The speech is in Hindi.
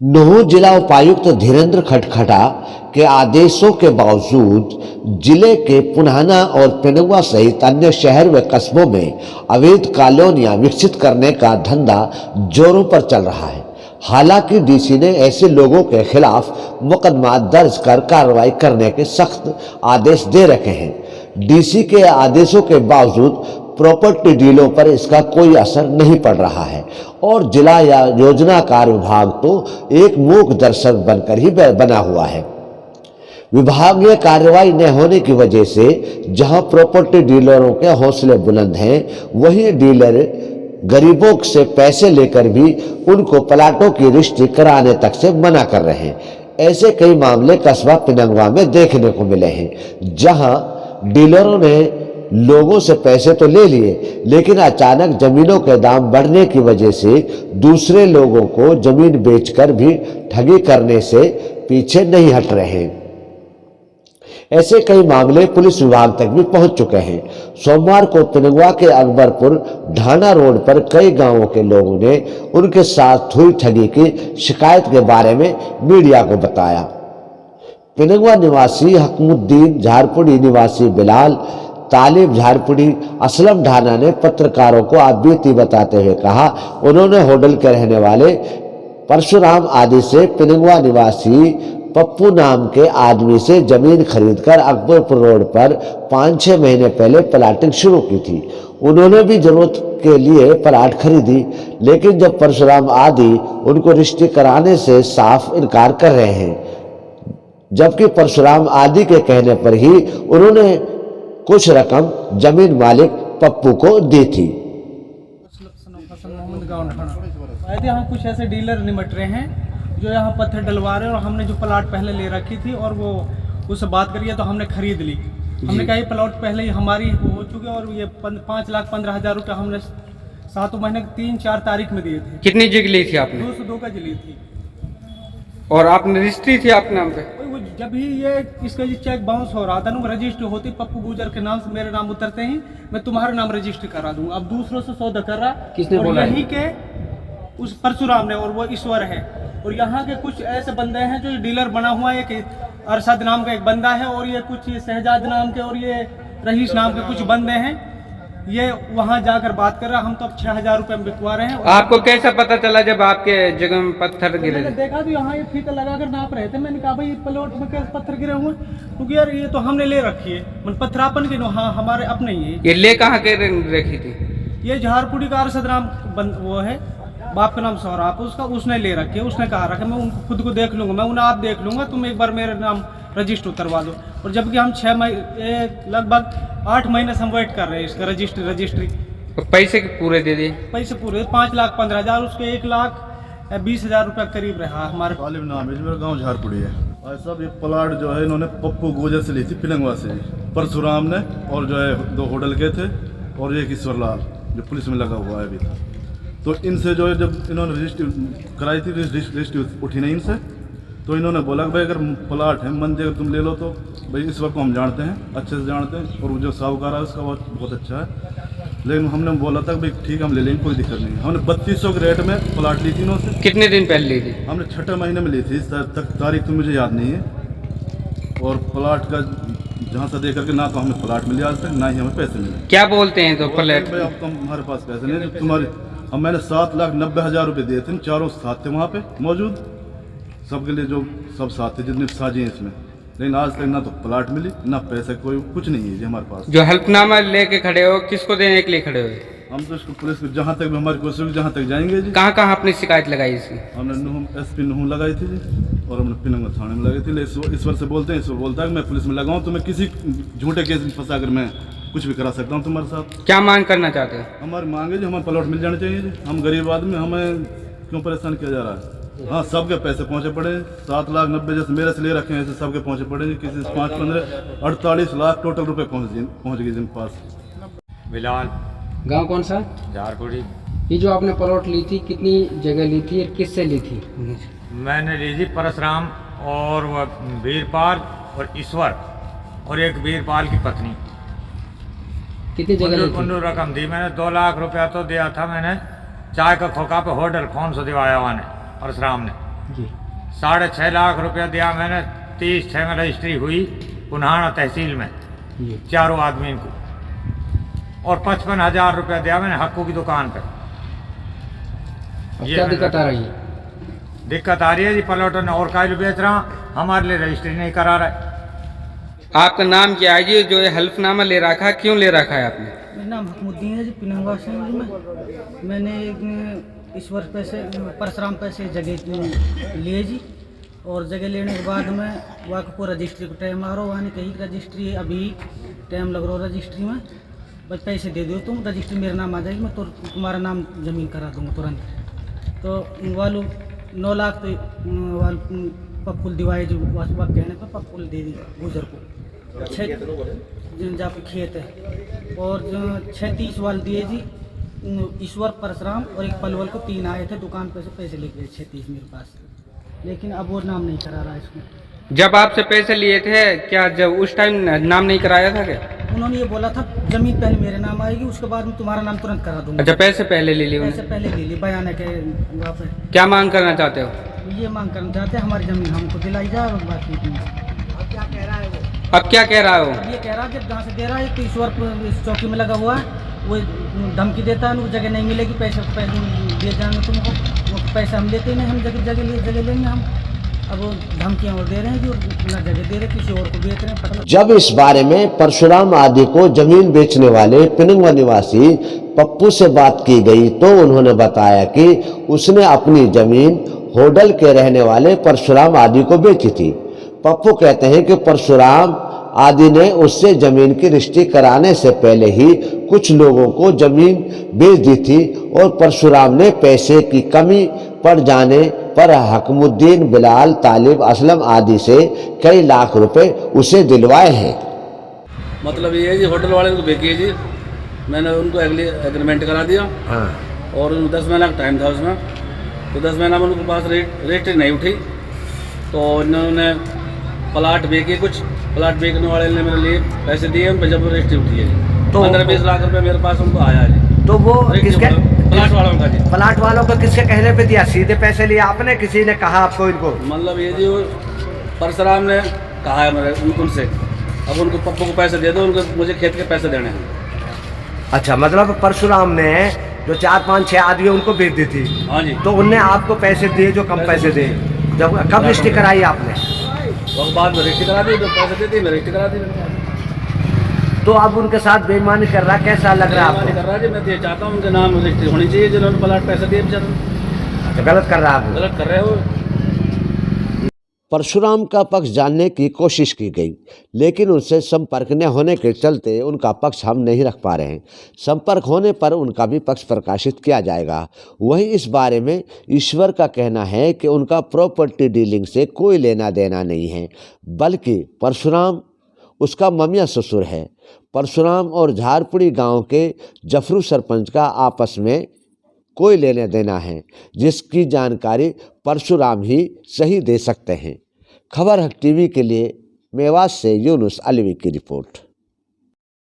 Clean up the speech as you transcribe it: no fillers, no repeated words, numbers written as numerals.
नूंह जिला उपायुक्त धीरेन्द्र खटखटा के आदेशों के बावजूद जिले के पुन्हाना और पेनुआ सहित अन्य शहर व कस्बों में अवैध कॉलोनियां विकसित करने का धंधा जोरों पर चल रहा है। हालांकि डीसी ने ऐसे लोगों के खिलाफ मुकदमा दर्ज कर कार्रवाई करने के सख्त आदेश दे रखे हैं। डीसी के आदेशों के बावजूद प्रॉपर्टी डीलों पर इसका कोई असर नहीं पड़ रहा है और जिला या योजनाकार विभाग तो एक मूक दर्शक बनकर ही बना हुआ है। विभागीय कार्रवाई न होने की वजह से जहां प्रॉपर्टी डीलरों के हौसले बुलंद हैं, वहीं डीलर गरीबों से पैसे लेकर भी उनको प्लाटों की रजिस्ट्री कराने तक से मना कर रहे हैं। ऐसे कई मामले कस्बा पिनंगवा में देखने को मिले हैं, जहां डीलरों ने लोगों से पैसे तो ले लिए, लेकिन अचानक जमीनों के दाम बढ़ने की वजह से दूसरे लोगों को जमीन बेचकर भी ठगी करने से पीछे नहीं हट रहे हैं। ऐसे कई मामले पुलिस विभाग तक भी पहुंच चुके हैं। सोमवार को पिनंगवा के अकबरपुर ढाना रोड पर कई गांवों के लोगों ने उनके साथ हुई ठगी की शिकायत के बारे में मीडिया को बताया। पिनंगवा निवासी हकमुद्दीन, झारपुड़ी निवासी बिलाल, तालिब झारपुड़ी, असलम ढाना ने पत्रकारों को आप बीती बताते हुए कहा, उन्होंने होटल के रहने वाले परशुराम आदि से पिनंगवा निवासी पप्पू नाम के आदमी से जमीन खरीदकर अकबरपुर रोड पर 5-6 महीने पहले प्लाटिंग शुरू की थी। उन्होंने भी जरूरत के लिए प्लाट खरीदी, लेकिन जब परशुराम आदि उनको रजिस्ट्री कराने से साफ इनकार कर रहे हैं, जबकि परशुराम आदि के कहने पर ही उन्होंने कुछ रकम जमीन मालिक पप्पू को दी थी। यहाँ कुछ ऐसे डीलर निमट रहे हैं जो यहाँ पत्थर डलवा रहे हैं, और हमने जो प्लाट पहले ले रखी थी और वो उससे बात करिए तो हमने खरीद ली। हमने कहा ये प्लाट पहले ही हमारी हो चुके और ये 5,15,000 रुपये हमने 7 महीने 3-4 तारीख में दिए थे। कितनी जगह ली थी आपने? 202 का ली थी। और आपने रजिस्ट्री थी आपके नाम पे? जब ही ये इसका चेक बाउंस हो रहा था ना, रजिस्ट्री होती पप्पू गुजर के नाम से मेरे नाम उतरते ही मैं तुम्हारा नाम रजिस्ट्री करा दूंगा। अब दूसरों से सौदा कर रहा किसने बोला? यही के उस परशुराम ने, और वो ईश्वर है। और यहाँ के कुछ ऐसे बंदे हैं जो डीलर बना हुआ है, एक अरशद नाम का एक बंदा है, और ये कुछ शहजाद नाम के और ये रहीश नाम के कुछ बंदे हैं। ये वहाँ जाकर बात कर रहा, हम तो अब 6,000 रुपये में बिकवा रहे हैं। आपको कैसा पता चला जब आपके जगह में पत्थर गिरे? मैंने देखा तो यहाँ ये फीता लगाकर नाप रहे थे। मैंने कहा भाई प्लॉट में कैसे पत्थर गिरे हुए, क्योंकि यार ये तो हमने ले रखी है, मतलब पत्थर अपन के हाँ हमारे अपने ही है। ये ले कहाँ के रखी थी? ये झारपुड़ी का अरशद नाम वो है, बाप का नाम सौराप, उसने ले रखी है। उसने कहा रखा मैं उनको खुद को देख लूंगा, मैं उन्हें आप देख लूंगा, तुम एक बार मेरे नाम रजिस्टर उतरवा दो। और जबकि हम 6 महीने लगभग 8 महीने से हम वेट कर रहे हैं इसका रजिस्ट्री। तो पैसे पूरे दे दिए? पैसे पूरे 5,15,000, उसके 1,20,000 रुपये करीब रहा हमारे। तालिब नाम है, मेरा गाँव झारपुड़ी है। और सब ये प्लाट जो है इन्होंने पप्पू गोजर से ली थी, पिनंगवा से, परशुराम ने, और जो है 2 होटल के थे और एक ईश्वरलाल जो पुलिस में लगा हुआ है अभी। तो इनसे जो है जब इन्होंने रजिस्ट्री कराई थी, रजिस्ट्री उठी नहीं इनसे, तो इन्होंने बोला कि भाई अगर प्लाट है मंदिर अगर तुम ले लो तो भाई ईश्वर को हम जानते हैं, अच्छे से जानते हैं, और जो साहूकार है उसका बहुत अच्छा है। लेकिन हमने बोला था भाई ठीक है हम ले लेंगे, कोई दिक्कत नहीं। हमने 3200 के रेट में प्लाट ली थी इन्होंने। कितने दिन पहले ली थी? हमने 6 महीने में ली थी, तारीख तो मुझे याद नहीं है। और प्लाट का जहाँ से दे करके ना तो हमें प्लाट मिले आज तक, ना ही हमें पैसे मिले। क्या बोलते हैं तो प्लाट? भाई अब तो हमारे पास पैसे नहीं, तुम्हारे हम मैंने 7,90,000 रुपये दिए थे, चारों साथ थे वहाँ पे मौजूद, सबके लिए जो सब साथ थे जितने साझी हैं इसमें। लेकिन आज तक ना तो प्लाट मिली ना पैसे, कोई कुछ नहीं है जी हमारे पास। जो हल्फनामा लेके खड़े हो, किसको देने के लिए खड़े हो? हम तो इसको पुलिस को जहाँ तक हमारी कोशिश जहाँ तक जाएंगे जी। कहाँ कहाँ अपनी शिकायत लगाई इसकी? हमने नूह SP नूह लगाई थी जी, और हमने पिनंगवा थाने में लगाई थी। ईश्वर से बोलते हैं, ईश्वर बोलता है कि मैं पुलिस में लगाऊँ तो मैं किसी झूठे केस में फंसा कर मैं कुछ भी करा सकता हूँ तुम्हारे साथ। क्या मांग करना चाहते हैं? हमारी मांग है जी हमें प्लॉट मिल जाने चाहिए जी। हम गरीब आदमी, हमें क्यों परेशान किया जा रहा है? हाँ सबके पैसे पहुँचे पड़े, 7,90,000 जैसे मेरे से ले रखे हैं ऐसे सबके पहुँचे पड़े जी। किसी से 5-15 48 लाख टोटल रुपये पहुँच गए जिनके पास। बिलाल। गांव कौन सा? झारपुड़ी। ये जो आपने प्लॉट ली थी कितनी जगह ली थी और किससे ली थी? मैंने ली थी परशुराम और वह वीरपाल और ईश्वर और एक वीरपाल की पत्नी। कितनी जगह ली थी? उन्होंने रकम दी मैंने, 2 लाख रुपया तो दिया था मैंने। चाय का खोखा पे होटल कौन सा दिवाया मैंने परशुराम ने। जी 6.5 लाख रुपया दिया मैंने। 30/6 में रजिस्ट्री हुई पुन्हाना तहसील में जी। चारों आदमी को, और 55,000 रुपया दिया मैंने हक्कू की दुकान पे। अब क्या दिक्कत आ रही है? दिक्कत आ रही है जी, प्लॉट और कायल बेच रहा, हमारे लिए रजिस्ट्री नहीं करा रहा। आपका नाम क्या है जी? जो ये हल्फनामा ले रखा है, क्यों ले रखा है आपने? मेरा नाम हकमुद्दीन है जी, पिनंगवा से हूँ जी मैंने ईश्वर पैसे परशुराम पैसे जगह लिए जी, और जगह लेने के बाद में वहाँ को रजिस्ट्री को टाइम आ रहा हो, वहाँ कहीं रजिस्ट्री अभी टाइम लग रहा हो रजिस्ट्री में, बस पैसे दे दो तुम, रजिस्ट्री मेरा नाम आ जाएगी, मैं तो तुम्हारा नाम ज़मीन करा दूँगा तुरंत। तो वालू 9 लाख तो वालू पप्पुल दिवाए जो कहने पर पप्पुल दे दी गुजर को, जहाँ पे खेत है, और जो 36 वाल दिए जी ईश्वर परशुराम, और एक पलवल को 3 आए थे दुकान पे से पैसे लेके गए 36 मेरे पास, लेकिन अब वो नाम नहीं करा रहा है इसमें। जब आपसे पैसे लिए थे क्या जब उस टाइम नाम नहीं कराया था क्या? उन्होंने ये बोला था जमीन पहले मेरे नाम आएगी, उसके बाद में तुम्हारा नाम तुरंत करा दूंगा। अच्छा, पैसे पहले ले लिए पैसे उन्होंने? पहले ले लिए बयान है के वहाँ पे। क्या मांग करना चाहते हो? ये मांग करना चाहते हैं हमारी जमीन हमको दिलाई जाए, और बाकी अब क्या कह रहा है वो? अब ये कह रहा है जब जहाँ से दे रहा है तो ईश्वर इस चौकी में लगा हुआ है, वो धमकी देता है, वो जगह नहीं मिलेगी, पैसे दे जाएंगे तुमको, वो पैसे हम लेते नहीं, हम जगह लेंगे हम। अब वो धमकियाँ और दे रहे हैं जो ना जगह दे रहे, किसी और को बेच रहे हैं। जब इस बारे में परशुराम आदि को जमीन बेचने वाले पिनंगवा निवासी पप्पू से बात की गई तो उन्होंने बताया कि उसने अपनी जमीन होडल के रहने वाले परशुराम आदि को बेची थी। पप्पू कहते हैं कि परशुराम आदि ने उससे जमीन की रजिस्ट्री कराने से पहले ही कुछ लोगों को जमीन बेच दी थी, और परशुराम ने पैसे की कमी पड़ जाने पर हकमुद्दीन, बिलाल, तालिब, असलम आदि से कई लाख रुपए उसे दिलवाए हैं। मतलब ये है जी, होटल वाले को बेची जी, मैंने उनको अगले एग्रीमेंट करा दिया। हाँ। और 10 महीना का टाइम था उसमें, तो 10 महीना में उनके पास रेट नहीं उठी, तो इन्होंने प्लाट बेचे, कुछ प्लाट बेचने वाले ने मेरे लिए पैसे दिए, उन पर जब रजिस्ट्री उठी है तो 15-20 लाख रुपए मेरे पास उनको आया है। तो वो किसके? प्लाट वालों का जी। प्लाट वालों को किसके कहने पे दिया? सीधे पैसे लिए आपने, किसी ने कहा आपको इनको? मतलब ये जी, परशुराम ने कहा है मेरे उनसे, अब उनको पप्पू को पैसे दे दो, उनको मुझे खेत के पैसे देने हैं। अच्छा, मतलब परशुराम ने जो 4-5-6 आदमी उनको बेच दी थी? हाँ जी। तो उनने आपको पैसे दिए जो कम पैसे दिए? जब कब रजिस्ट्री कराई आपने? और बाद में रजिस्ट्री करा दी, तो पैसे देती मैं रजिस्ट्री करा दी। तो अब उनके साथ बेईमानी कर रहा, कैसा लग रहा है आपको? कर रहा है जी, मैं ये चाहता हूँ उनके नाम रजिस्ट्री होनी चाहिए, जिन्होंने प्लाट पैसे दिए बेचारे। अच्छा, गलत कर रहा है आप? गलत कर रहे हो। परशुराम का पक्ष जानने की कोशिश की गई, लेकिन उनसे संपर्क न होने के चलते उनका पक्ष हम नहीं रख पा रहे हैं। संपर्क होने पर उनका भी पक्ष प्रकाशित किया जाएगा। वहीं इस बारे में ईश्वर का कहना है कि उनका प्रॉपर्टी डीलिंग से कोई लेना देना नहीं है, बल्कि परशुराम उसका ममिया ससुर है। परशुराम और झारपुड़ी गांव के जफरू सरपंच का आपस में कोई लेने देना है, जिसकी जानकारी परशुराम ही सही दे सकते हैं। खबर हक टीवी के लिए मेवात से यूनुस अलवी की रिपोर्ट।